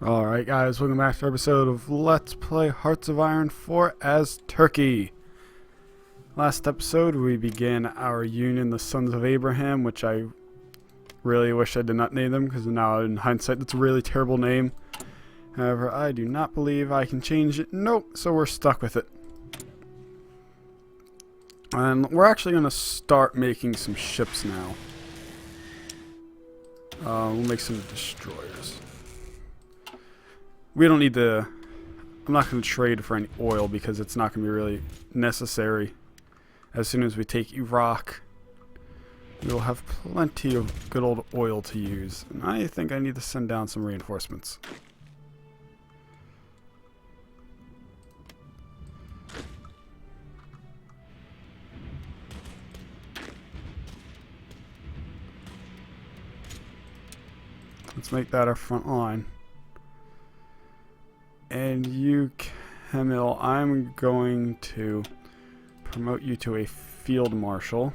Alright guys, welcome back to our episode of Let's Play Hearts of Iron 4 as Turkey. Last episode we began our union, the Sons of Abraham, which I really wish I did not name them, because now in hindsight that's a really terrible name. However, I do not believe I can change it. Nope, so we're stuck with it. And we're actually going to start making some ships now. We'll make some destroyers. We don't need the... I'm not going to trade for any oil because it's not going to be really necessary. As soon as we take Iraq, we will have plenty of good old oil to use. And I think I need to send down some reinforcements. Let's make that our front line. And you, Camille, I'm going to promote you to a field marshal.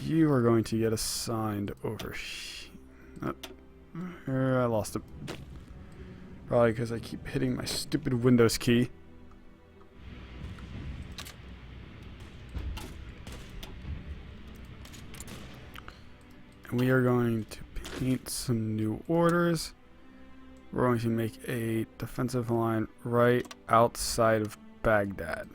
You are going to get assigned over I lost it. Probably because I keep hitting my stupid Windows key. And we are going to paint some new orders. We're going to make a defensive line right outside of Baghdad.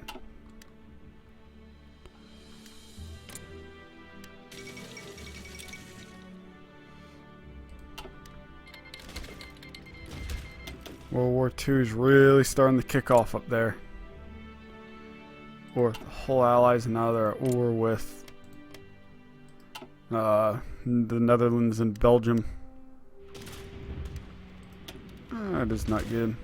World War II is really starting to kick off up there. Or the whole Allies, now they're at war with the Netherlands and Belgium. That is not good.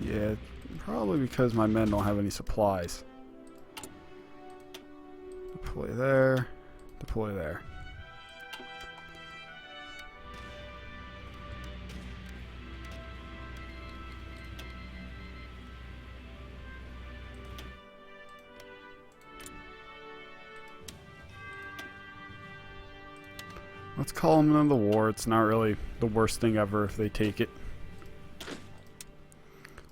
Yeah, probably because my men don't have any supplies. Deploy there. Deploy there. Let's call them in the war. It's not really the worst thing ever if they take it.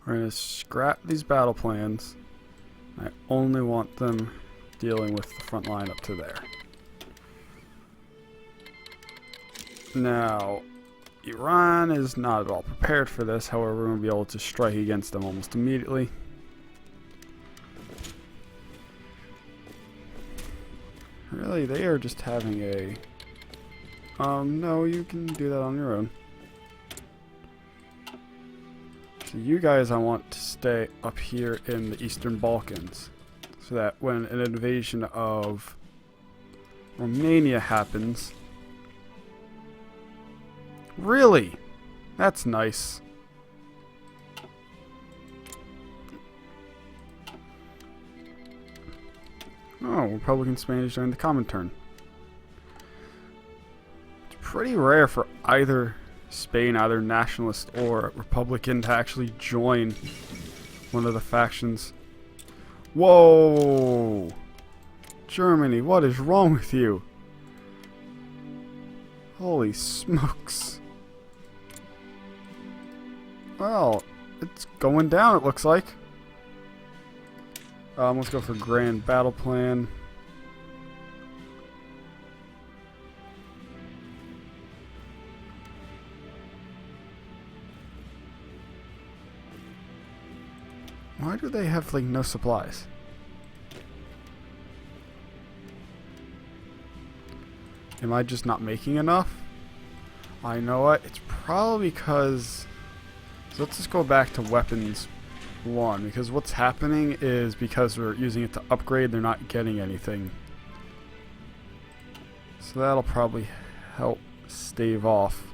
We're going to scrap these battle plans. I only want them dealing with the front line up to there. Now, Iran is not at all prepared for this. However, we're going to be able to strike against them almost immediately. Really, they are just having a... no, you can do that on your own. So you guys, I want to stay up here in the Eastern Balkans. So that when an invasion of Romania happens... Really? That's nice. Oh, Republican Spanish during the Comintern. Pretty rare for either Spain, either nationalist or Republican, to actually join one of the factions. Whoa! Germany, what is wrong with you? Holy smokes. Well, it's going down, it looks like. Let's go for Grand Battle Plan. Why do they have, like, no supplies? Am I just not making enough? I know what, it's probably because... So let's just go back to weapons 1, because what's happening is because we're using it to upgrade, they're not getting anything. So that'll probably help stave off.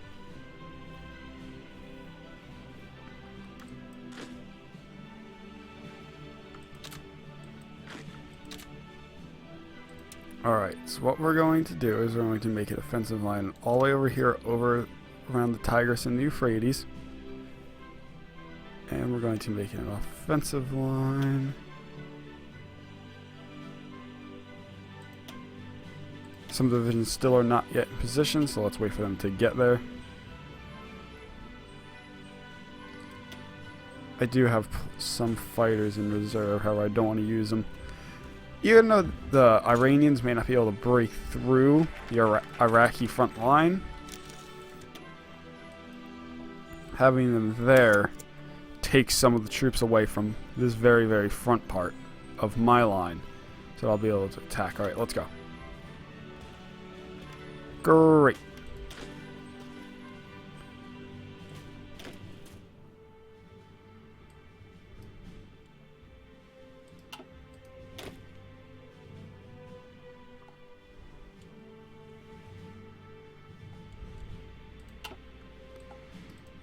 Alright, so what we're going to do is we're going to make a defensive line all the way over here, over around the Tigris and the Euphrates. And we're going to make it an offensive line. Some divisions still are not yet in position, so let's wait for them to get there. I do have some fighters in reserve, however I don't want to use them. Even though the Iranians may not be able to break through the Iraqi front line, having them there takes some of the troops away from this very, very front part of my line. So I'll be able to attack. Alright, let's go. Great.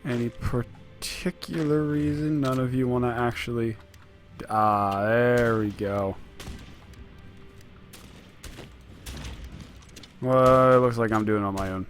Any particular reason none of you want to actually... Ah, there we go. Well, it looks like I'm doing it on my own.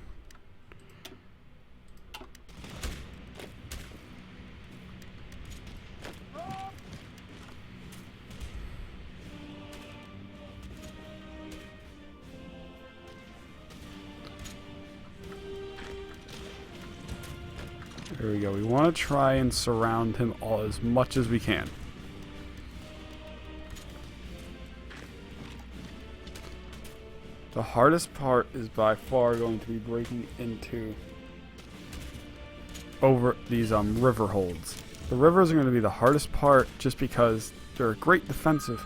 There we go. We want to try and surround him all as much as we can. The hardest part is by far going to be breaking into over these river holds. The rivers are going to be the hardest part just because they're a great defensive.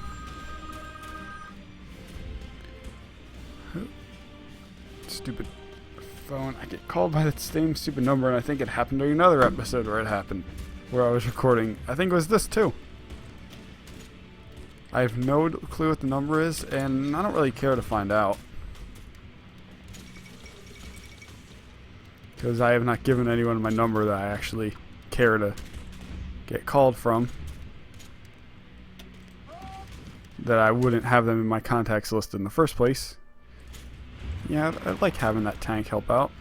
Stupid phone. I get called by that same stupid number, and I think it happened during another episode where it happened, where I was recording. I think it was this too. I have no clue what the number is, and I don't really care to find out. Because I have not given anyone my number that I actually care to get called from. That I wouldn't have them in my contacts list in the first place. Yeah, I'd like having that tank help out.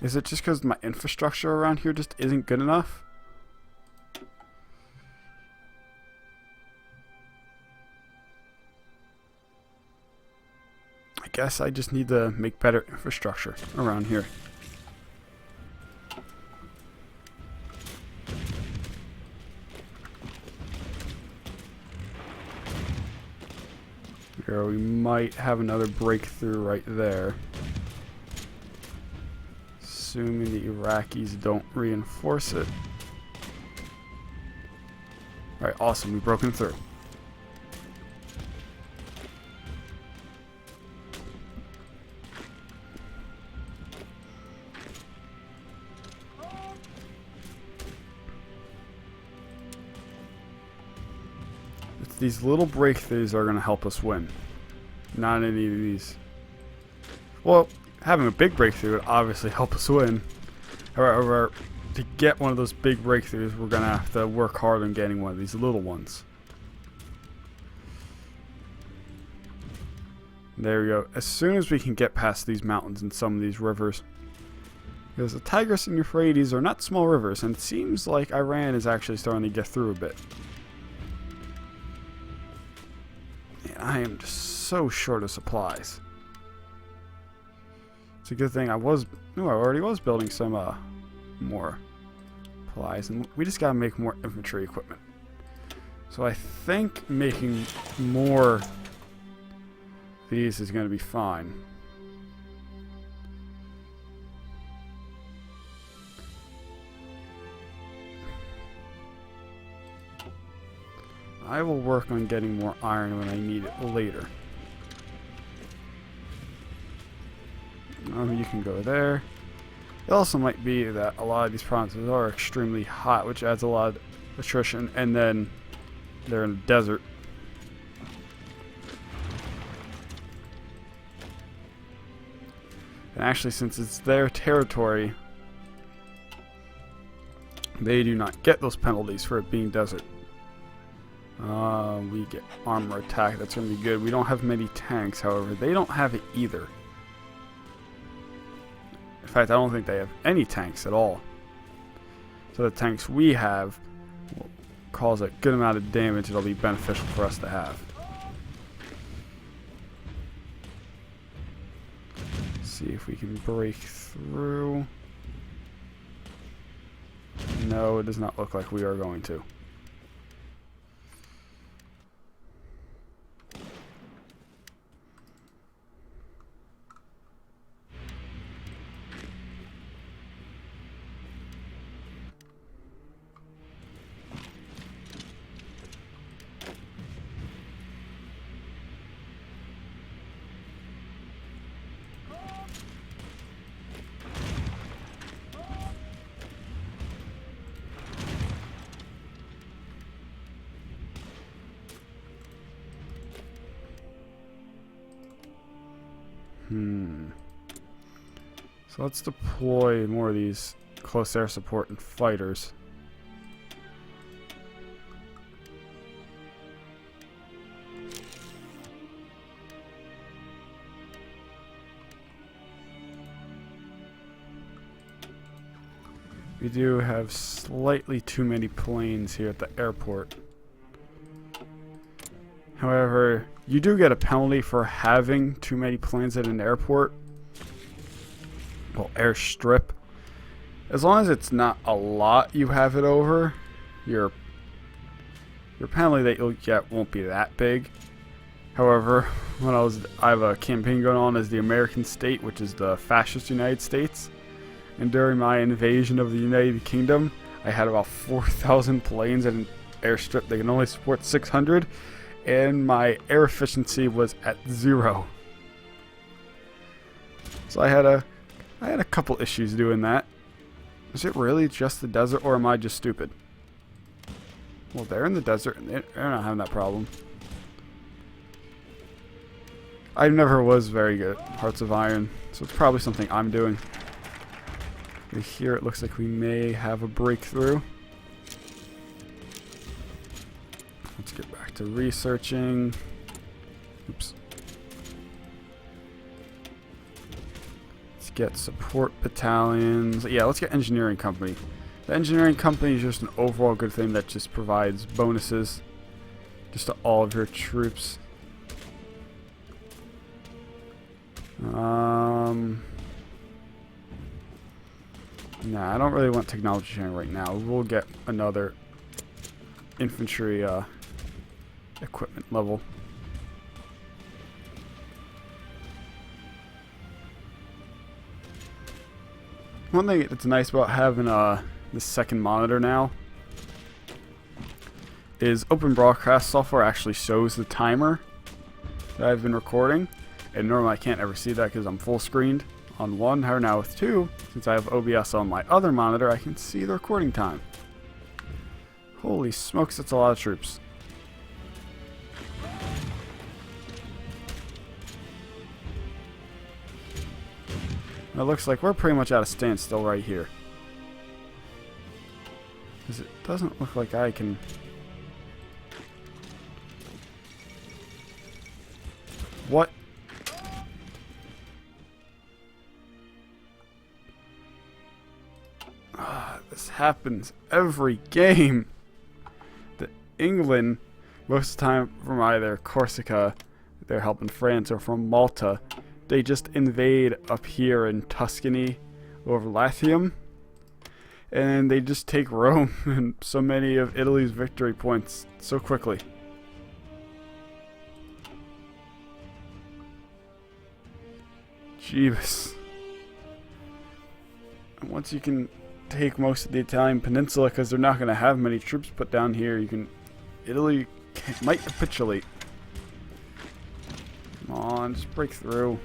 Is it just because my infrastructure around here just isn't good enough? I guess I just need to make better infrastructure around here. Here, we might have another breakthrough right there. Assuming the Iraqis don't reinforce it. Alright, awesome. We've broken through. It's these little breakthroughs that are going to help us win. Not any of these. Well, having a big breakthrough would obviously help us win. However, to get one of those big breakthroughs, we're going to have to work hard on getting one of these little ones. There we go. As soon as we can get past these mountains and some of these rivers. Because the Tigris and Euphrates are not small rivers, and it seems like Iran is actually starting to get through a bit. Man, I am just so short of supplies. It's a good thing I already was building some more supplies, and we just gotta make more infantry equipment. So I think making more of these is gonna be fine. I will work on getting more iron when I need it later. You can go there. It also might be that a lot of these provinces are extremely hot, which adds a lot of attrition, and then they're in a desert. And actually, since it's their territory, they do not get those penalties for it being desert. We get armor attack. That's going to be good. We don't have many tanks, however. They don't have it either. In fact, I don't think they have any tanks at all. So the tanks we have will cause a good amount of damage. It'll be beneficial for us to have. Let's see if we can break through. No, it does not look like we are going to. So let's deploy more of these close air support and fighters. We do have slightly too many planes here at the airport. However, you do get a penalty for having too many planes at an airport. Well, airstrip. As long as it's not a lot you have it over, your penalty that you'll get won't be that big. However, when I have a campaign going on as the American state, which is the fascist United States, and during my invasion of the United Kingdom, I had about 4,000 planes at an airstrip. They can only support 600, and my air efficiency was at 0. So I had a couple issues doing that. Is it really just the desert, or am I just stupid? Well, they're in the desert, and they're not having that problem. I never was very good at Hearts of Iron, so it's probably something I'm doing. Here it looks like we may have a breakthrough. Let's get back to researching. Oops. Get support battalions. Yeah, let's get engineering company. The engineering company is just an overall good thing that just provides bonuses just to all of your troops. Nah, I don't really want technology sharing right now. We'll get another infantry equipment level. One thing that's nice about having this second monitor now is Open Broadcast software actually shows the timer that I've been recording, and normally I can't ever see that because I'm full screened on one. However, now with two, since I have OBS on my other monitor, I can see the recording time. Holy smokes, that's a lot of troops. It looks like we're pretty much at a standstill right here. Because it doesn't look like I can... What? This happens every game. England, most of the time from either Corsica, they're helping France, or from Malta, they just invade up here in Tuscany over Latium, and they just take Rome and so many of Italy's victory points so quickly. Jeebus. And once you can take most of the Italian peninsula, because they're not going to have many troops put down here, Italy might capitulate. Come on, just break through.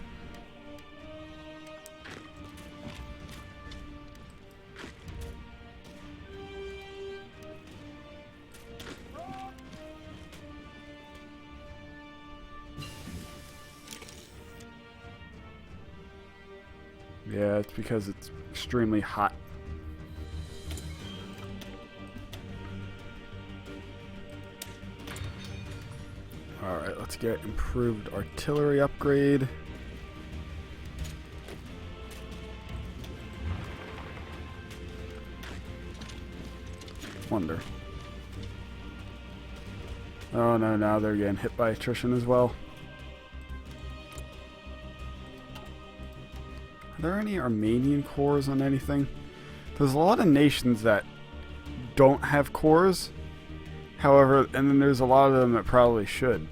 Yeah, it's because it's extremely hot. Alright, let's get improved artillery upgrade. Wonder. Oh no, now they're getting hit by attrition as well. Are there any Armenian cores on anything? There's a lot of nations that don't have cores. However, and then there's a lot of them that probably should.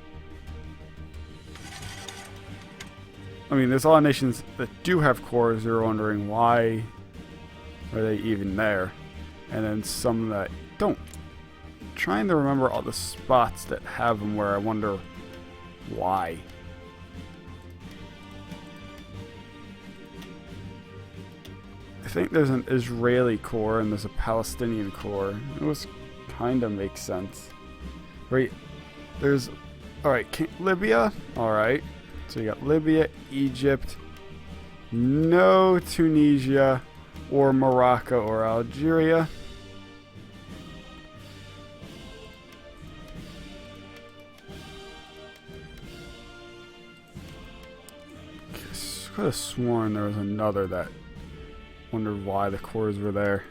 I mean, there's a lot of nations that do have cores. You're wondering why are they even there? And then some that don't. I'm trying to remember all the spots that have them where I wonder why. I think there's an Israeli core and there's a Palestinian core. It was kind of makes sense. Right, there's, alright, Libya, alright. So you got Libya, Egypt, no Tunisia or Morocco or Algeria. I could have sworn there was another that wondered why the cores were there.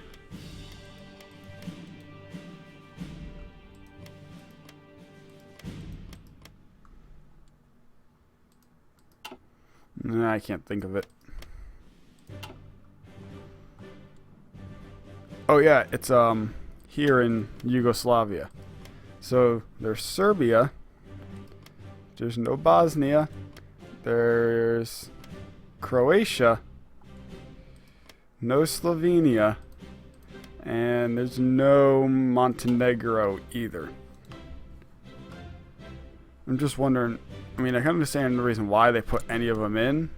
Nah, I can't think of it. Oh yeah, it's here in Yugoslavia. So there's Serbia. There's no Bosnia. There's Croatia. No Slovenia. And there's no Montenegro either. I'm just wondering, I mean, I can understand the reason why they put any of them in,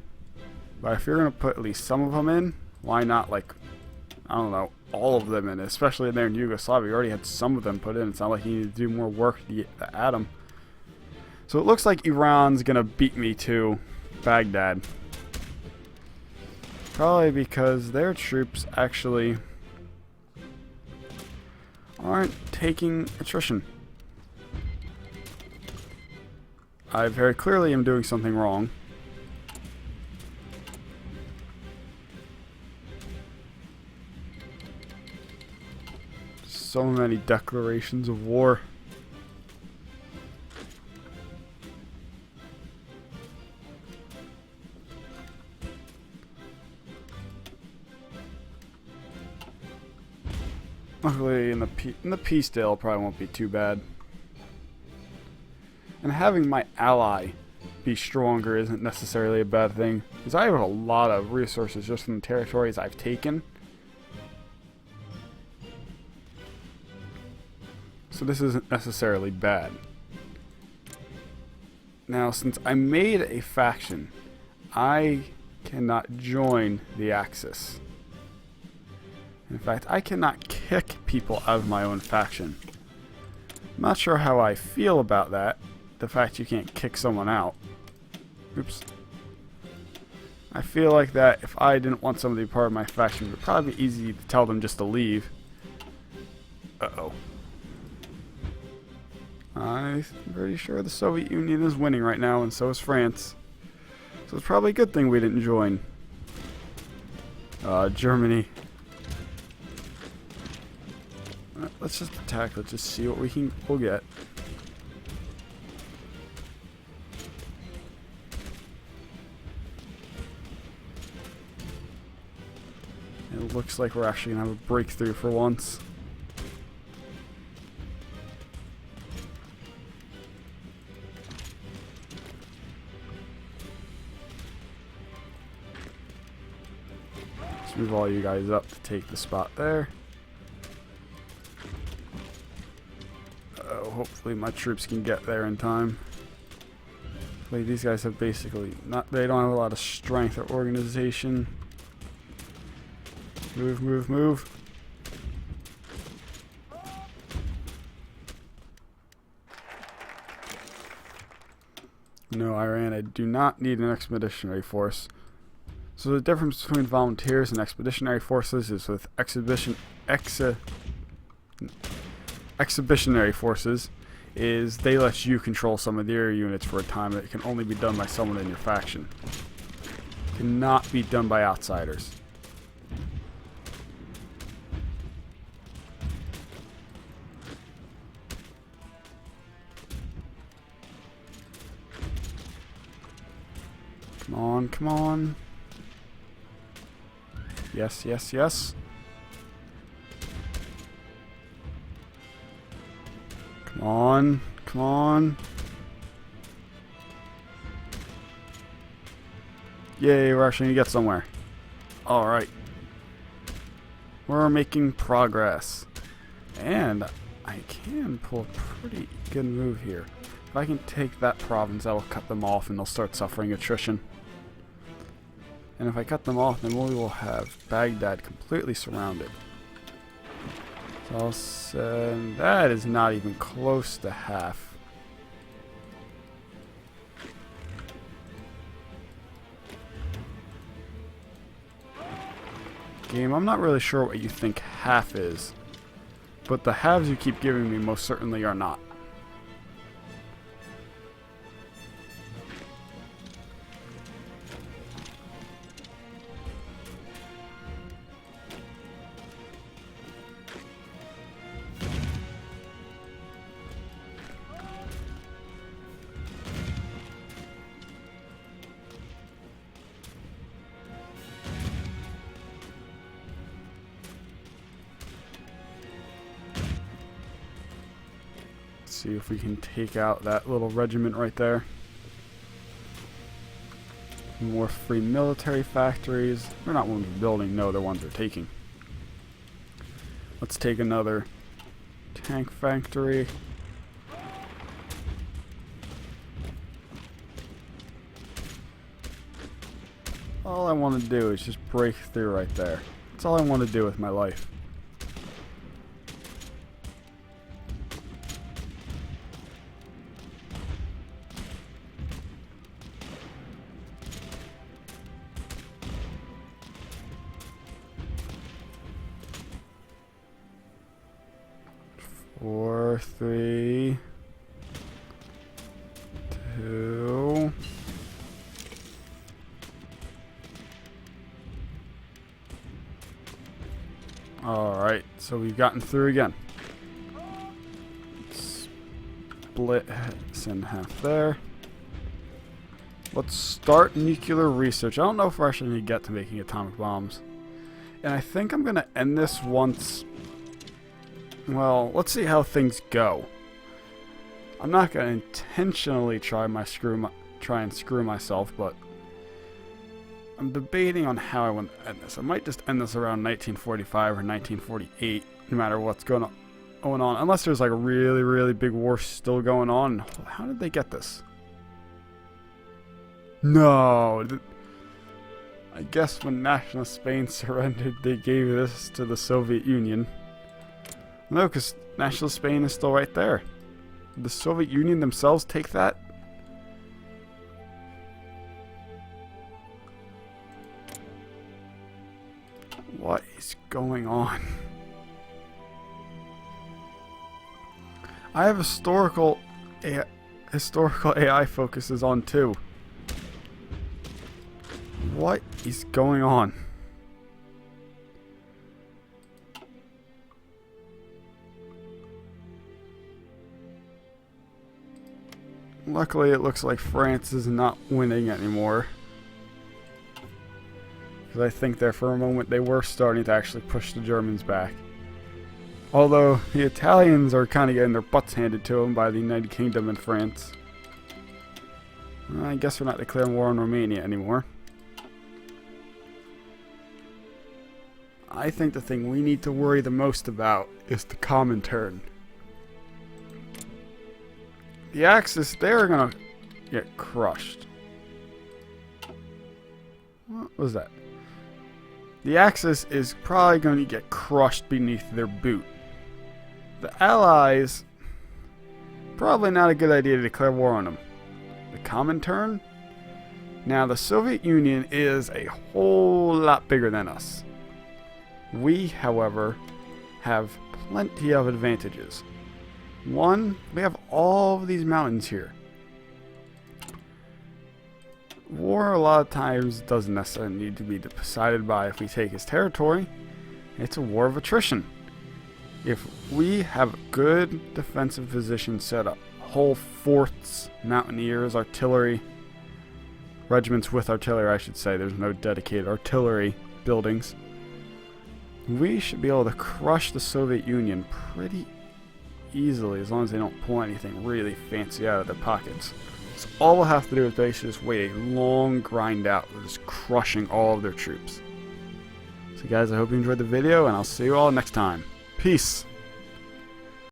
but if you're going to put at least some of them in, why not, like, I don't know, all of them in, especially there in Yugoslavia. You already had some of them put in. It's not like you need to do more work to add them. So it looks like Iran's going to beat me to Baghdad. Probably because their troops actually aren't taking attrition. I very clearly am doing something wrong. So many declarations of war. Luckily, in the peace deal, probably won't be too bad. And having my ally be stronger isn't necessarily a bad thing, because I have a lot of resources just from the territories I've taken. So this isn't necessarily bad. Now, since I made a faction, I cannot join the Axis. In fact, I cannot kick people out of my own faction. I'm not sure how I feel about that. The fact you can't kick someone out. Oops. I feel like that if I didn't want somebody part of my faction, it would probably be easy to tell them just to leave. Uh-oh. I'm pretty sure the Soviet Union is winning right now, and so is France. So it's probably a good thing we didn't join. Germany. Let's just attack. Let's just see what we'll get. It looks like we're actually going to have a breakthrough for once. Let's move all you guys up to take the spot there. Hopefully my troops can get there in time. Like, these guys have basically they don't have a lot of strength or organization. Move, move, move. No, Iran, I do not need an expeditionary force. So the difference between volunteers and expeditionary forces is with expeditionary forces is they let you control some of their units for a time. It can only be done by someone in your faction. It cannot be done by outsiders. Come on, come on. Yes, yes, yes. Come on, come on. Yay, we're actually gonna get somewhere. Alright. We're making progress. And I can pull a pretty good move here. If I can take that province, I will cut them off and they'll start suffering attrition. And if I cut them off, then we will have Baghdad completely surrounded. So I'll send... that is not even close to half. Game, I'm not really sure what you think half is, but the halves you keep giving me most certainly are not. See if we can take out that little regiment right there. More free military factories. They're not ones we're building, no, they're ones we're taking. Let's take another tank factory. All I want to do is just break through right there. That's all I want to do with my life. Four, three, two. Alright, so we've gotten through again. Split this in half there. Let's start nuclear research. I don't know if we're actually going to get to making atomic bombs. And I think I'm going to end this once... well, let's see how things go. I'm not going to intentionally try and screw myself, but I'm debating on how I want to end this. I might just end this around 1945 or 1948, no matter what's going on, unless there's like a really, really big war still going on. How did they get this? No. I guess when nationalist Spain surrendered, they gave this to the Soviet Union. No, because nationalist Spain is still right there. Did the Soviet Union themselves take that? What is going on? I have historical AI focuses on too. What is going on? Luckily, it looks like France is not winning anymore. Because I think there for a moment they were starting to actually push the Germans back. Although the Italians are kind of getting their butts handed to them by the United Kingdom and France. Well, I guess we're not declaring war on Romania anymore. I think the thing we need to worry the most about is the Comintern. The Axis, they're gonna get crushed. What was that? The Axis is probably going to get crushed beneath their boot. The Allies, probably not a good idea to declare war on them. The Comintern? Now, the Soviet Union is a whole lot bigger than us. We, however, have plenty of advantages. One, we have all of these mountains here. War, a lot of times, doesn't necessarily need to be decided by if we take his territory. It's a war of attrition. If we have a good defensive position set up, whole forts, mountaineers, artillery, regiments with artillery, I should say, there's no dedicated artillery buildings, we should be able to crush the Soviet Union pretty easily, as long as they don't pull anything really fancy out of their pockets. So all we'll have to do is basically just wait a long grind out. We're just crushing all of their troops. So guys, I hope you enjoyed the video, and I'll see you all next time. Peace!